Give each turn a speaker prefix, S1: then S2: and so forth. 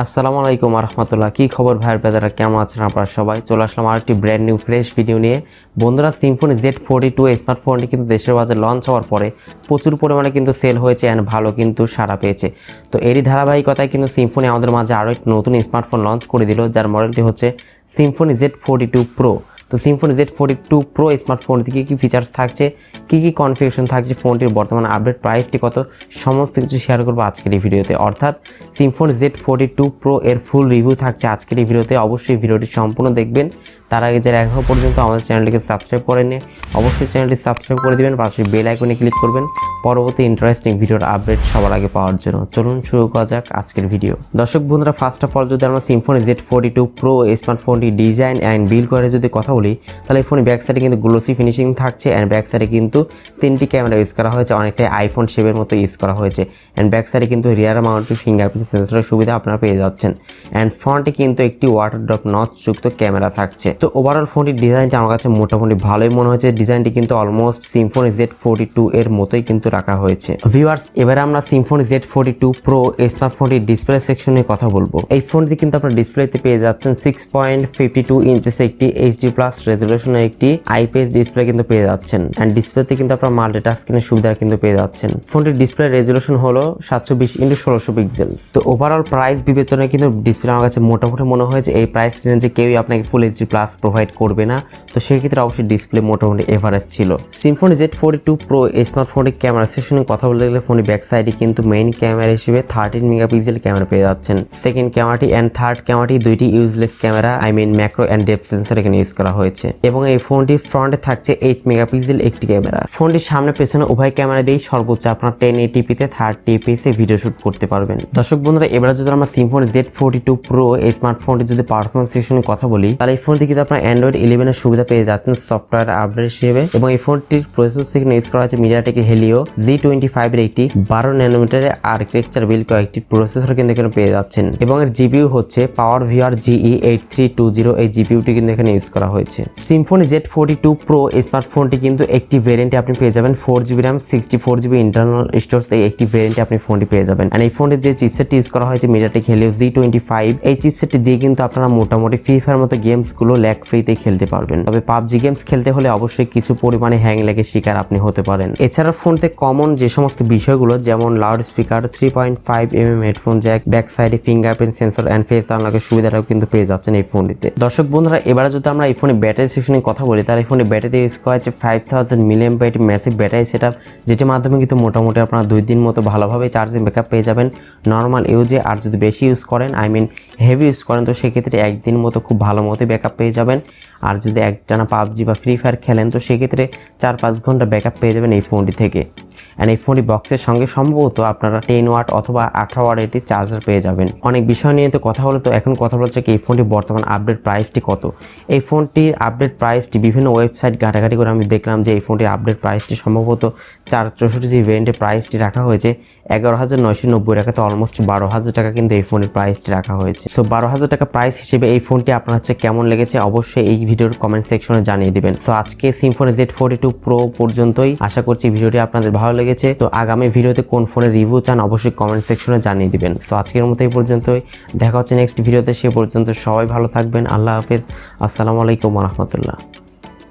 S1: আসসালামু আলাইকুম রহমতুল্লাহ। কি খবর ভাইয়ের বেদারা, কেমন আছেন আপনারা সবাই? চলে আসলাম আরেকটি ব্র্যান্ড নিউ ফ্রেশ ভিডিও নিয়ে। বন্ধুরা, সিম্ফনি Z42 স্মার্টফোনটি কিন্তু দেশের বাজারে লঞ্চ হওয়ার পরে প্রচুর পরিমাণে কিন্তু সেল হয়েছে অ্যান্ড ভালো কিন্তু সাড়া পেয়েছে। তো এরই ধারাবাহিকতায় কিন্তু সিম্ফনি আমাদের মাঝে আরও একটি নতুন স্মার্টফোন লঞ্চ করে দিল, যার মডেলটি হচ্ছে সিম্ফনি Z42 প্রো। তো সিম্ফনি Z42 প্রো স্মার্টফোনটি কী কী ফিচার্স থাকছে, কী কী কনফিগারেশন থাকছে, ফোনটির বর্তমান আপডেট প্রাইসটি কত, সমস্ত কিছু শেয়ার করবো আজকের এই ভিডিওতে। অর্থাৎ সিম্ফনি Z42 প্রো এর ফুল রিভিউ থাকছে আজকের এই ভিডিওতে। অবশ্যই ভিডিওটি সম্পূর্ণ দেখবেন। তার আগে যারা এখনও পর্যন্ত আমাদের চ্যানেলটিকে সাবস্ক্রাইব করেননি, অবশ্যই চ্যানেলটি সাবস্ক্রাইব করে দেবেন, পাশে বেল আইকনে ক্লিক করবেন পরবর্তী ইন্টারেস্টিং ভিডিওর আপডেট সবার আগে পাওয়ার জন্য। চলুন শুরু করা যাক আজকের ভিডিও। দর্শক বন্ধুরা, ফার্স্ট অফ অল যদি আমরা সিম্ফনি Z42 প্রো স্মার্টফোনটি ডিজাইন অ্যান্ড বিল্ড করে যদি কথা বলি, তাহলে এই ফোনের ব্যাক সাইডে কিন্তু গ্লোসি ফিনিশিং থাকছে অ্যান্ড ব্যাক সাইডে কিন্তু 3টি ক্যামেরা ইউজ করা হয়েছে, অনেকটাই আইফোন শেপের মতো ইউজ করা হয়েছে। অ্যান্ড ব্যাক সাইডে কিন্তু রিয়ার মাউন্টেড ফিঙ্গারপ্রিন্ট সেন্সরের সুবিধা আপনারা পেয়ে যাচ্ছেন। অ্যান্ড ফ্রন্টে কিন্তু একটি ওয়াটার ড্রপ নচ যুক্ত ক্যামেরা থাকছে। তো ওভারঅল ফোনটির ডিজাইনটা আমার কাছে মোটামুটি ভালোই মনে হয়েছে। ডিজাইনটি কিন্তু অলমোস্ট সিম্ফনি Z42 এর মতোই কিন্তু রাখা হয়েছে। ভিউয়ার্স, এবারে আমরা সিম্ফনি Z42 প্রো স্মার্টফোনটির ডিসপ্লে সেকশনে কথা বলবো। এই ফোনটি কিন্তু আপনার ডিসপ্লেতে পেয়ে যাচ্ছেন 6.52 ইঞ্চেস একটি HD+ রেজলিউশনের একটি IPS ডিসপ্লে কিন্তু পেয়ে যাচ্ছেন। অ্যান্ড ডিসপ্লেতে কিন্তু আপনার মাল্টি টাচ স্ক্রিনের সুবিধা কিন্তু পেয়ে যাচ্ছেন। ফোনটির ডিসপ্লে রেজলিউশন হলো 720x1600 পিক্সেলস। তো ওভারঅল প্রাইস বিবেচনায় কিন্তু ডিসপ্লে আমার কাছে মোটামুটি মনে হয়েছে এই প্রাইস রেঞ্জে কেউই আপনাকে ফুল HD+ প্রোভাইড করবে না। তো সেই ক্ষেত্রে অবশ্যই ডিসপ্লে মোটামুটি এভারেজ ছিল। সিম্ফনি Z42 প্রো স্মার্টফোনের ক্যামেরা সেকশনে কথা বলতে গেলে ফোনের ব্যাক সাইডে কিন্তু মেইন ক্যামেরা হিসেবে 13 মেগাপিক্সেল ক্যামেরা পেয়ে যাচ্ছেন। সেকেন্ড ক্যামেরাটি অ্যান্ড থার্ড ক্যামেরাটি দুইটি useless camera, macro and depth sensor এখানে ইউজ করা হয়েছে। এবং এই ফোনটির ফ্রন্টে থাকছে 8 মেগাপিক্সেল একটি ক্যামেরা। ফোনটির সামনে পেছনে উভয় ক্যামেরা দিয়েই সর্বোচ্চ আপনার 1080p-তে 30 fps ভিডিও শুট করতে পারবেন। দর্শক বন্ধুরা, এবারে যদি আমরা সিম্ফনি Z42 প্রো এই স্মার্টফোনটি যদি পারফরমেন্স সেকশনে কথা বলি, তাহলে এই ফোনটি কিন্তু আপনার Android 11 এর সুবিধা পেয়ে যাচ্ছেন সফটওয়্যার আপডেট হিসেবে। এবং এই ফোনটির প্রসেসর সেকশনে ইউজ করা হয়েছে MediaTek Helio G25 এর একটি 12 ন্যানোমিটারের আর্কিটেকচার বিল্ড কয়েকটি প্রসেসর কিন্তু এখানে পেয়ে যাচ্ছেন। এবং এর জিপিইউ হচ্ছে PowerVR GE8320। এই জিপিইউটি কিন্তু এখানে ইউজ করা হয়েছে। সিম্ফনি Z42 প্রো স্মার্টফোনটি কিন্তু একটি ভেরিয়েন্টে আপনি পেয়ে যাবেন 4GB RAM 64GB internal storage. এই একটি ভেরিয়েন্টে আপনি ফোনটি পেয়ে যাবেন। আর এই ফোনটির যে চিপসেটটি ইউজ করা হয়েছে MediaTek Helio G25, এই চিপসেটটি দিয়ে কিন্তু আপনারা মোটামুটি ফ্রি ফায়ার মতো গেমসগুলো ল্যাগ ফ্রিতে খেলতে পারবেন। তবে PUBG গেমস খেলতে হলে অবশ্যই কিছু পরিমাণে হ্যাং ল্যাগের শিকার আপনি হতে পারেন। এছাড়া ফোনতে কমন যে সমস্ত বিষয়গুলো, যেমন loud speaker, 3.5mm headphone Jack, back সাইডে ফিঙ্গারপ্রিন্ট সেন্সর অ্যান্ড ফেস আনলকের সুবিধাটাও কিন্তু পেয়ে যাচ্ছেন এই ফোনটিতে। দর্শক বন্ধুরা, এবারে যদি আমরা এই ফোনের ব্যাটারি সেকশনে কথা বলি, তাহলে এই ফোনের ব্যাটারিতে ইউজ করা হয়েছে 5000 mAh ম্যাসিভ ব্যাটারি সেটআপ, যেটির মাধ্যমে কিন্তু মোটামুটি আপনারা 2 দিন মতো ভালোভাবে চার্জিং ব্যাকআপ পেয়ে যাবেন নর্মাল ইউজে। আর যদি বেশি ইউজ করেন, হেভি ইউজ করেন, তো সেক্ষেত্রে একদিন মতো খুব ভালো মতো ব্যাকআপ পেয়ে যাবেন। আর যদি একটানা PUBG বা ফ্রি ফায়ার খেলেন, তো সেক্ষেত্রে 4-5 ঘন্টা ব্যাকআপ পেয়ে যাবেন এই ফোনটি থেকে। অ্যান্ড এই ফোনটি বক্সের সঙ্গে সম্ভবত আপনারা 10 ওয়াট অথবা 18 ওয়াট একটি চার্জার পেয়ে যাবেন। অনেক বিষয় নিয়ে তো কথা হলো, তো এখন কথা বলছে কি এই ফোনটির বর্তমান আপডেট প্রাইসটি কত। এই ফোনটির আপডেট প্রাইসটি বিভিন্ন ওয়েবসাইট ঘাটাঘাটি করে আমি দেখলাম যে এই ফোনটির আপডেট প্রাইসটি সম্ভবত 464GB ভেরিয়েন্টের প্রাইসটি রাখা হয়েছে 11,990 টাকা। তো অলমোস্ট 12,000 টাকা কিন্তু এই ফোনের প্রাইসটি রাখা হয়েছে। সো 12,000 টাকা প্রাইস হিসেবে এই ফোনটি আপনার হচ্ছে কেমন লেগেছে অবশ্যই এই ভিডিওর কমেন্ট সেকশনে জানিয়ে দিবেন। সো আজকে সিম্ফনি Z42 প্রো পর্যন্তই। আশা করছি ভিডিওটি আপনাদের ভালো লেগেছে। তো আগামী ভিডিওতে কোন ফোনের রিভিউ চান অবশ্যই কমেন্ট সেকশনে জানিয়ে দিবেন। সো আজকের মতো এই পর্যন্তই, দেখা হচ্ছে নেক্সট ভিডিওতে। সে পর্যন্ত সবাই ভালো থাকবেন। আল্লাহ হাফেজ। আসসালামু আলাইকুম রহমতুল্লাহ।